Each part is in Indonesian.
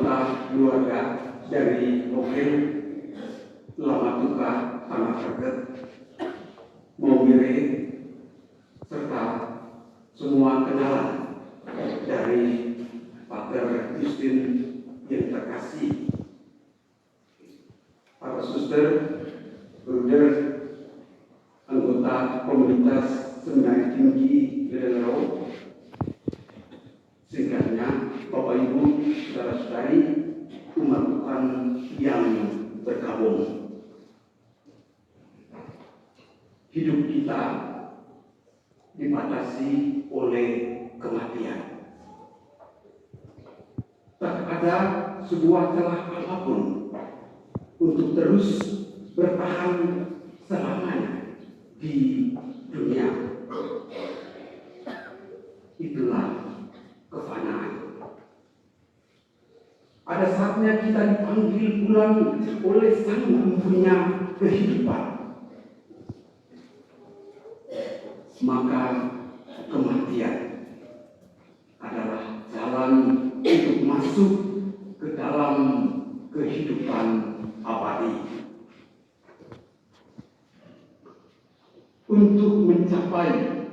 anggota keluarga dari mobil lama duka tanah terget, Momire, serta semua kenalan dari Pater Justin yang terkasih, para suster, bruder, anggota komunitas Seminari Tinggi Lelero, singkatnya Bapak Ibu, saudara-saudari, umat Tuhan yang bergabung. Hidup kita dibatasi oleh kematian. Tak ada sebuah celah apapun untuk terus bertahan selamanya di dunia. Itulah kefanaan. Ada saatnya kita dipanggil pulang oleh Sang Mempunya kehidupan. Maka kematian adalah jalan untuk masuk ke dalam kehidupan abadi. Untuk mencapai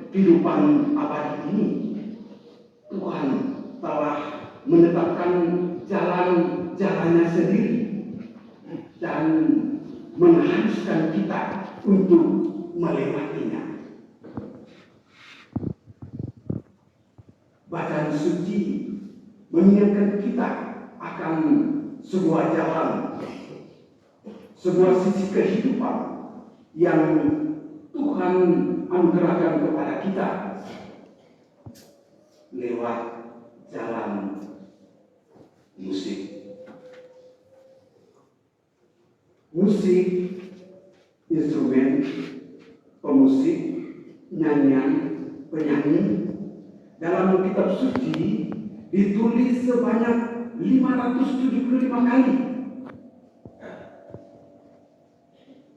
kehidupan abadi ini, Tuhan telah menetapkan jalan-jalannya sendiri dan mengharuskan kita untuk melewatinya. Bacaan suci mengingatkan kita akan sebuah jalan, sebuah sisi kehidupan yang Tuhan anugerahkan kepada kita lewat jalan musik. Musik, instrumen, pemusik, nyanyian, penyanyi dalam kitab suci ditulis sebanyak 575 kali.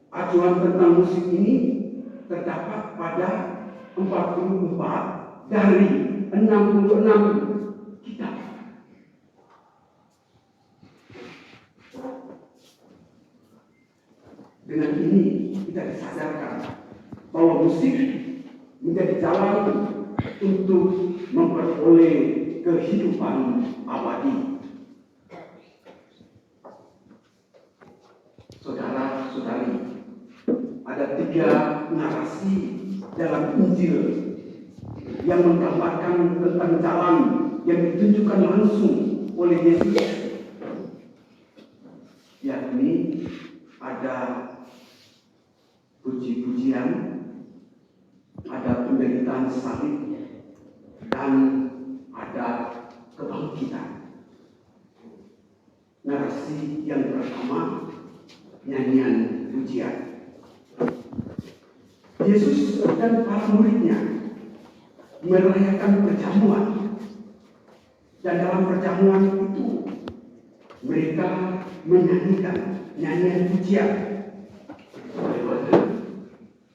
Acuan tentang musik ini terdapat pada 44 dari 66 kitab. Dengan ini kita disadarkan bahwa musik menjadi jalan untuk memperoleh kehidupan abadi. Saudara-saudari, ada 3 narasi dalam Injil yang menggambarkan tentang jalan yang ditunjukkan langsung oleh Yesus, yakni ada puji-pujian, ada penderitaan salib, dan ada kebangkitan. Narasi yang pertama, nyanyian pujian. Yesus dan para muridnya merayakan perjamuan, dan dalam perjamuan itu mereka menyanyikan nyanyian pujian. Bagaimana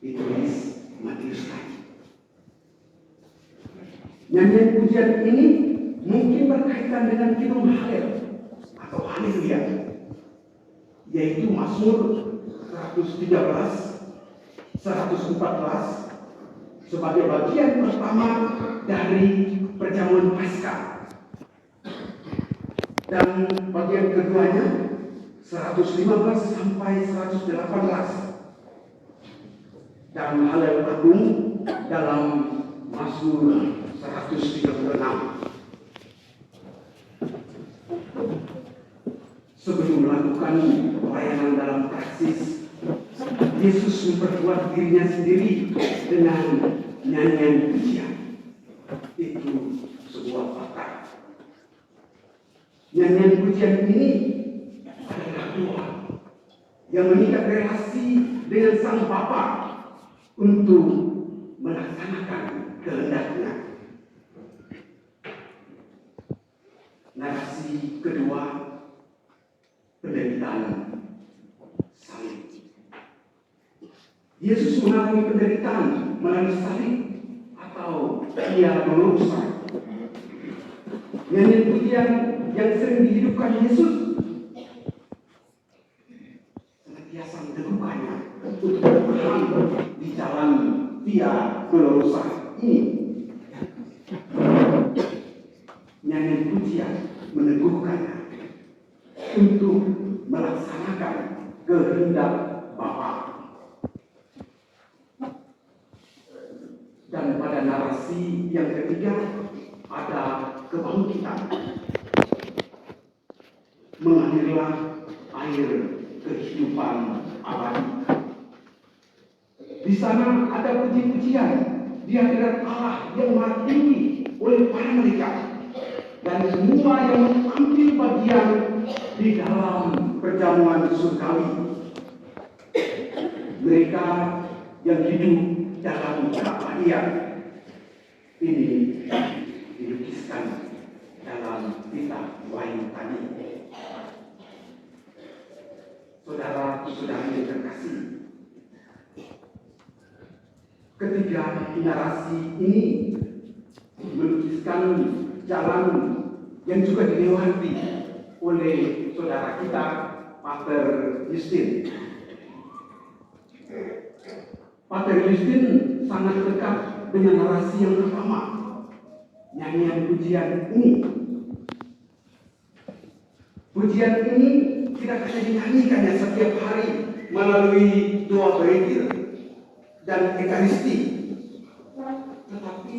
ditulis Matius tadi. Nyanyian pujian ini mungkin berkaitan dengan kidung Halel atau Haleluya, yaitu Mazmur 113, 114 sebagai bagian pertama dari perjamuan Paskah, dan bagian keduanya 115 sampai 118, dan Halel Agung dalam Mazmur 136. Sebelum melakukan pelayanan dalam praksis, Yesus memperkuat dirinya sendiri dengan nyanyian pujian. Itu sebuah fakta. Nyanyian pujian ini adalah doa yang mengikat relasi dengan Sang Bapa untuk melaksanakan kehendaknya. Narasi kedua, penderitaan salib. Yesus mengalami penderitaan melalui salib atau Ia mengusir. Nyanyian pujian yang sering dihidupkan Yesus senantiasa meneguhkannya untuk bertahan di jalan Via Dolorosa ini. Nyanyian pujian meneguhkannya untuk melaksanakan kehendak Bapa. Dan pada narasi yang ketiga ada kebangkitan. Mengalirlah air kehidupan abadi. Di sana ada puji-pujian di hadirat Allah yang maha tinggi oleh para malaikat dan semua yang mengambil bagian di dalam perjamuan surgawi. Mereka yang hidup dalam keabadian ini dilukiskan dalam kitab Wahyu tadi. Saudara-saudari yang terkasih, ketiga narasi ini melukiskan jalan yang juga dilewati oleh saudara kita Pater Justin. Pater Justin sangat dekat dengan narasi yang pertama, nyanyian pujian ini. Pujian ini tidak hanya dinyanyikannya setiap hari melalui doa berzikir dan ekaristi, tetapi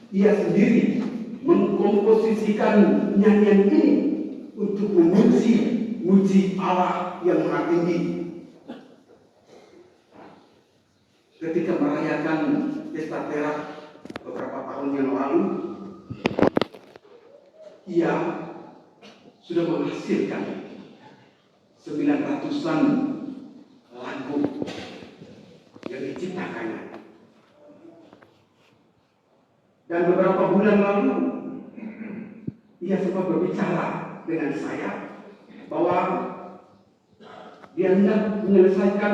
ia sendiri mengkomposisikan nyanyian ini untuk memuji Allah yang maha tinggi. Ketika merayakan pesta perak beberapa tahun yang lalu, ia sudah menghasilkan 900-an lagu yang diciptakannya. Dan beberapa bulan lalu, ia sempat berbicara dengan saya bahwa dia hendak menyelesaikan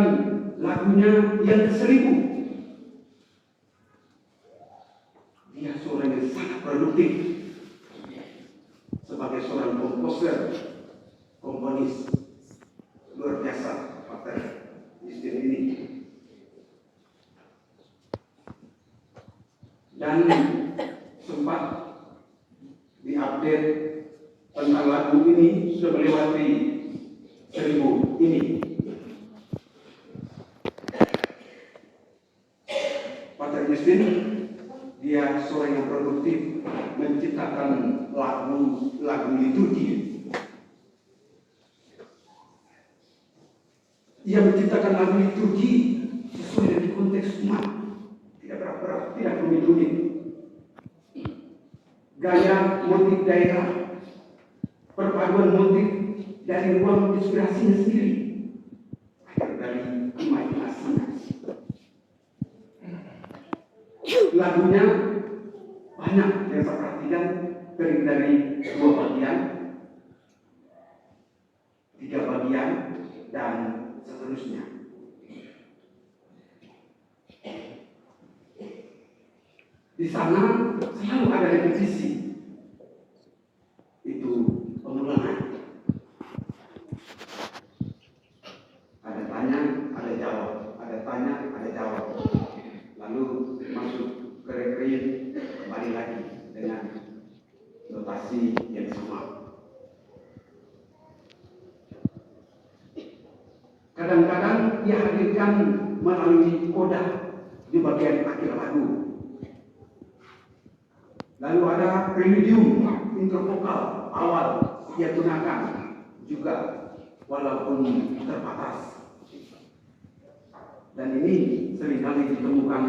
lagunya yang ke-1000. Dia seorang yang sangat produktif sebagai seorang komposer, komponis luar biasa, Pater Justin ini. Dan sempat diupdate tentang lagu ini sudah melewati 1000 ini. Pater Justin, dia seorang yang produktif menciptakan lagu liturgi. Ia menciptakan lagu liturgi sesuai dengan konteks umat, tidak rumit-rumit. Gaya motif daerah, perpaduan motif dari ruang inspirasinya sendiri, dari imajinasinya. Lagunya banyak yang saya perhatikan, terdiri dari 2 bagian, 3 bagian, dan seterusnya. Di sana selalu ada repetisi, itu pengulangan. Ada tanya, ada jawab, ada tanya, ada jawab. Lalu masuk ke refrein, kembali lagi dengan notasi yang sama. Kadang-kadang ia hadirkan melalui koda di bagian akhir lagu. Lalu ada preludium, intro vokal awal ia gunakan juga walaupun terbatas. Dan ini seringkali ditemukan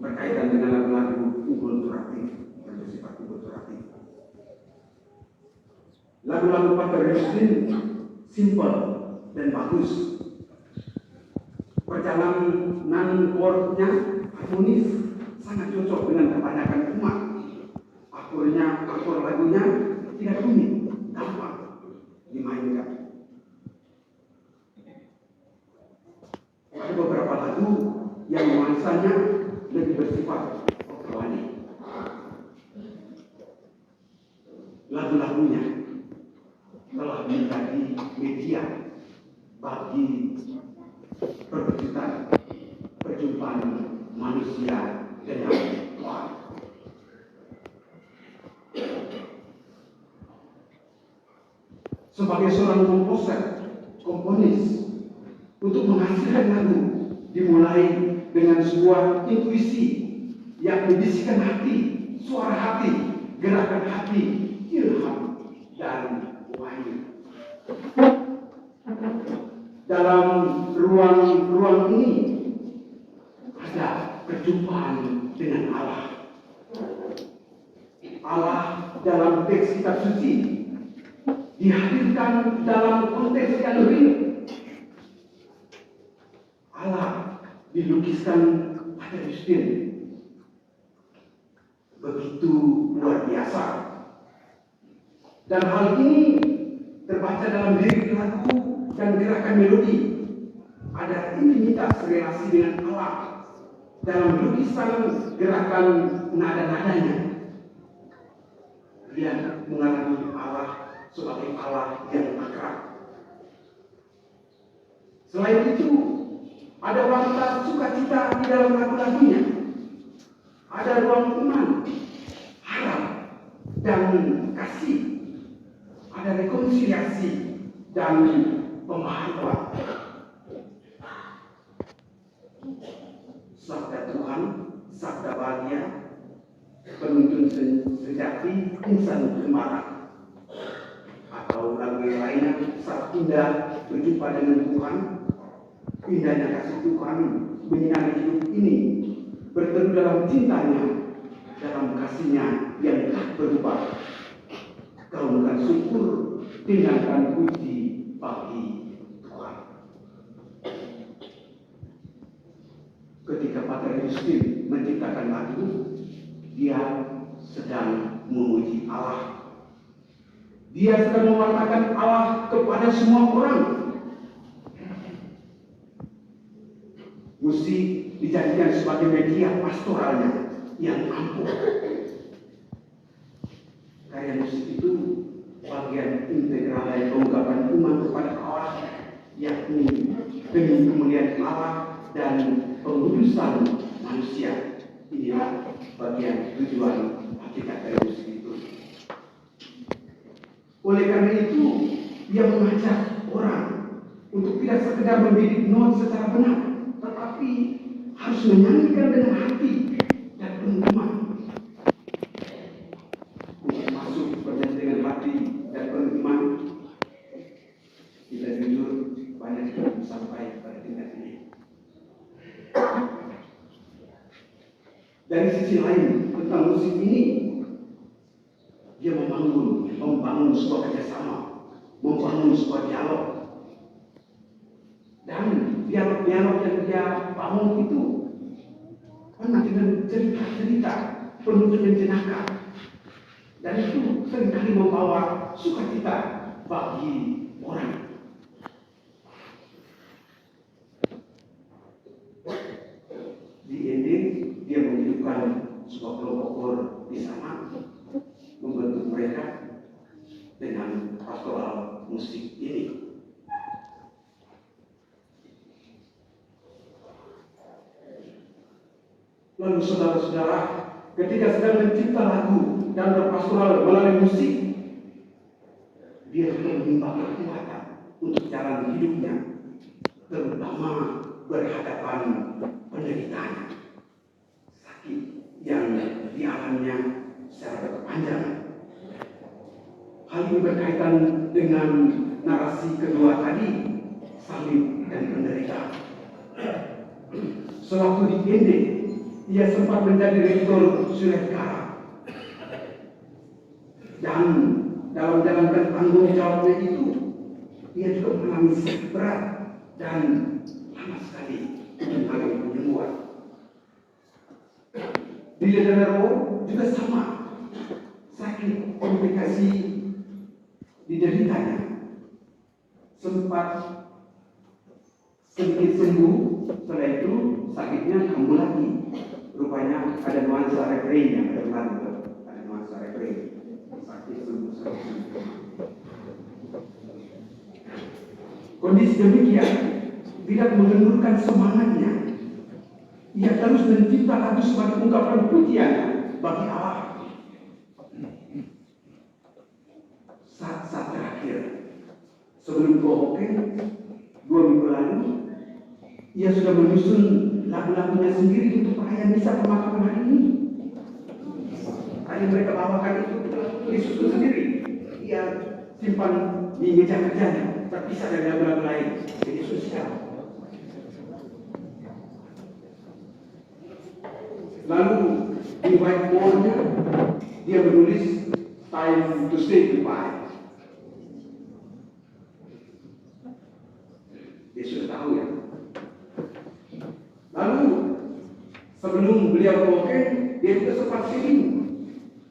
berkaitan dengan lagu-lagu kulturatif, yang bersifat kulturatif. Lagu-lagu Pater Justin simple dan bagus. Perjalanan chordnya harmonis, sangat cocok dengan kebanyakan umat. Akor lagunya tidak rumit, gampang dimainkan. Ada beberapa lagu yang nuansanya lebih bersifat rohani. Lagu-lagunya telah menjadi media bagi perwujudan perjumpaan manusia dengan Tuhan. Sebagai seorang komponis, untuk menghasilkan lagu dimulai dengan sebuah intuisi yang membisikkan hati, suara hati, gerakan hati, ilham dan wahyu. Dalam ruang ini ada perjumpaan dengan Allah. Allah dalam teks kitab suci dihadirkan dalam konteks yang real. Allah dilukiskan pada Justin begitu luar biasa, dan hal ini terbaca dalam lirik lagu dan gerakan melodi. Ada intimitas relasi dengan Allah dalam lukisan gerakan nada-nadanya. Dia mengalami Allah sebagai Allah yang akrab. Selain itu, ada wanita sukacita di dalam lagu-lagunya. Ada ruang iman, harap, dan kasih. Ada rekonsiliasi dan pemahaman. Sabda Tuhan, sabda bahagia, penuntun sejati, insan kemarahan. Atau lagu yang lainnya, saat indah berjumpa dengan Tuhan, indahnya kasih Tuhan menyinari hidup ini, berteduh dalam cintanya, dalam kasihnya yang tak berubah. Gaungkan syukur, tinggalkan puji bagi Tuhan. Ketika Pater Justin menciptakan lagu, dia sedang memuji Allah. Dia sedang mewartakan Allah kepada semua orang. Musik dijadikan sebagai media pastoralnya yang ampuh. Karya musik itu bagian integral dari pengungkapan iman kepada Allah, yakni demi kemuliaan Allah dan pengudusan manusia. Inilah bagian tujuan hakikat dari musik itu. Oleh karena itu, dia mengajak orang untuk tidak sekedar membidik not secara benar, tetapi harus menyanyikan dengan hati dan penuh iman. Untuk masuk dengan hati dan penuh iman, kita jujur banyak yang sampai pada tingkat ini. Dari sisi lain tentang musik ini, dia membangun sebuah kerjasama, membangun sebuah dialog. Dan dialog-dialog yang dia bangun itu penuh dengan cerita-cerita, penuh dengan jenaka. Dan itu seringkali membawa sukacita bagi orang. Di ending, dia menghidupkan sebuah kelompok kor di sana, membentuk mereka dengan pastoral musik ini. Lalu saudara-saudara, ketika sedang mencipta lagu dan berpastoral melalui musik, dia juga menimba kekuatan untuk jalan hidupnya, terutama berhadapan penderitaan, sakit yang dialaminya secara berkepanjangan. Hal ini berkaitan dengan narasi kedua tadi, salib dan penderitaan. Sewaktu di Ende, ia sempat menjadi rektor Surekara. Dan dalam menjalankan tanggung jawabnya itu, ia juga mengalami sakit berat dan lama sekali mengalami penyembuhan. Di Ledanero juga sama, sakit komplikasi dideritanya. Sempat sedikit sembuh, setelah itu sakitnya kambuh lagi. Rupanya ada nuansa refrainnya, ada nuansa refrain. Sakit sembuh. Kondisi demikian tidak mengendurkan semangatnya. Ia terus mencipta lagu sebagai ungkapan pujiannya bagi Allah. Saat terakhir sebelum Kohoke 2 minggu lalu, ia sudah menyusun lagu-lagunya sendiri untuk perayaan misa pemakaman hari ini. Tadi mereka bawakan itu disusun sendiri. Ia simpan di meja kerjanya, terpisah dari lagu-lagu lain. Jadi sosial. Lalu di whiteboardnya dia menulis time to say goodbye. Dia sudah tahu ya. Lalu sebelum beliau Kohoke, dia juga sempat feeling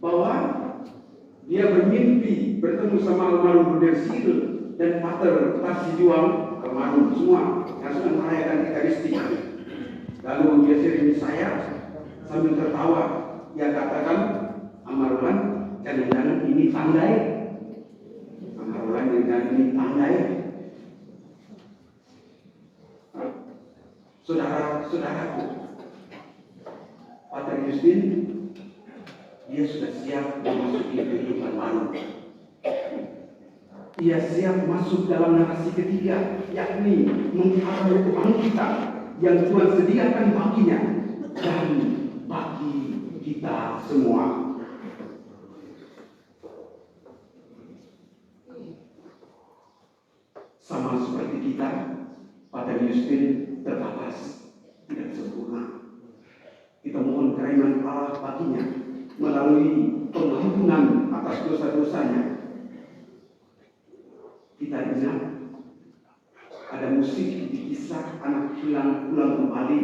bahwa dia bermimpi bertemu sama almarhum Bruder Siegel dan Pater Tarsijuang, almarhum semua yang sedang merayakan Ekaristi. Lalu dia sering saya sambil tertawa. Dia katakan, Amarulan, jangan-jangan ini tandai. Amarulan, jangan-jangan ini tandai. Saudara-saudaraku, Pater Justin, dia sudah siap memasuki kehidupan baru. Ia siap masuk dalam narasi ketiga, yakni menghargai Tuhan kita yang Tuhan sediakan baginya dan bagi kita semua. Sama seperti kita, Pater Justin terbatas, tidak sempurna. Kita mohon keringanan Allah baginya melalui pengampunan atas dosa-dosanya. Kita ingat ada musik di kisah anak pulang kembali,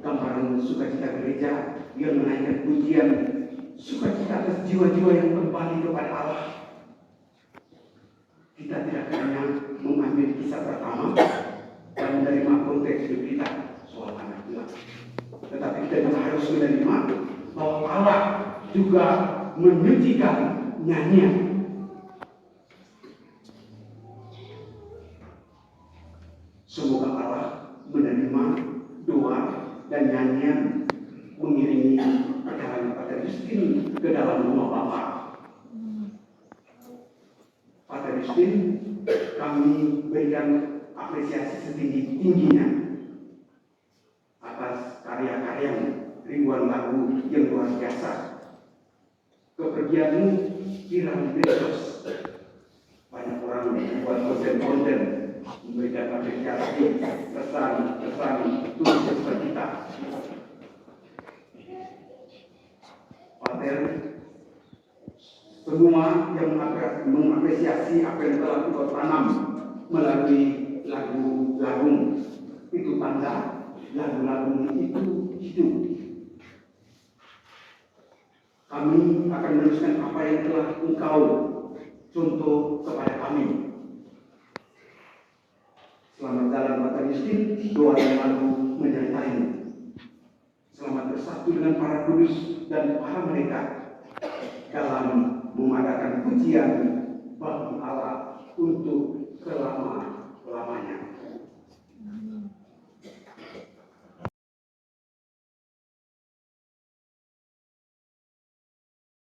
gambaran sukacita gereja yang menaikkan pujian sukacita atas jiwa-jiwa yang kembali kepada Allah. Kita tidak hanya mengambil kisah pertama dan menerima konteks berita soal anak pulang, tetapi kita juga harus menerima bahwa Allah juga menyucikan nyanyian. Semoga Allah menerima doa dan nyanyian mengiringi perjalanan Pater Justin ke dalam rumah Bapa. Pater Justin, kami berikan apresiasi setinggi-tingginya atas karya-karyamu, ribuan lagu yang luar biasa. Kepergianmu viral di medsos. Banyak orang membuat konten-konten memberikan apresiasi, pesan-pesan tulis kita. Pater, semua yang mengapresiasi apa yang telah engkau tanam melalui lagu-lagu itu tanda lagu-lagu itu hidup. Kami akan meneruskan apa yang telah engkau contoh kepada kami. Selamat jalan Pater Justin, doa dan lagu menyertaimu. Selamat bersatu dengan para kudus dan para mereka dalam mengadakan pujian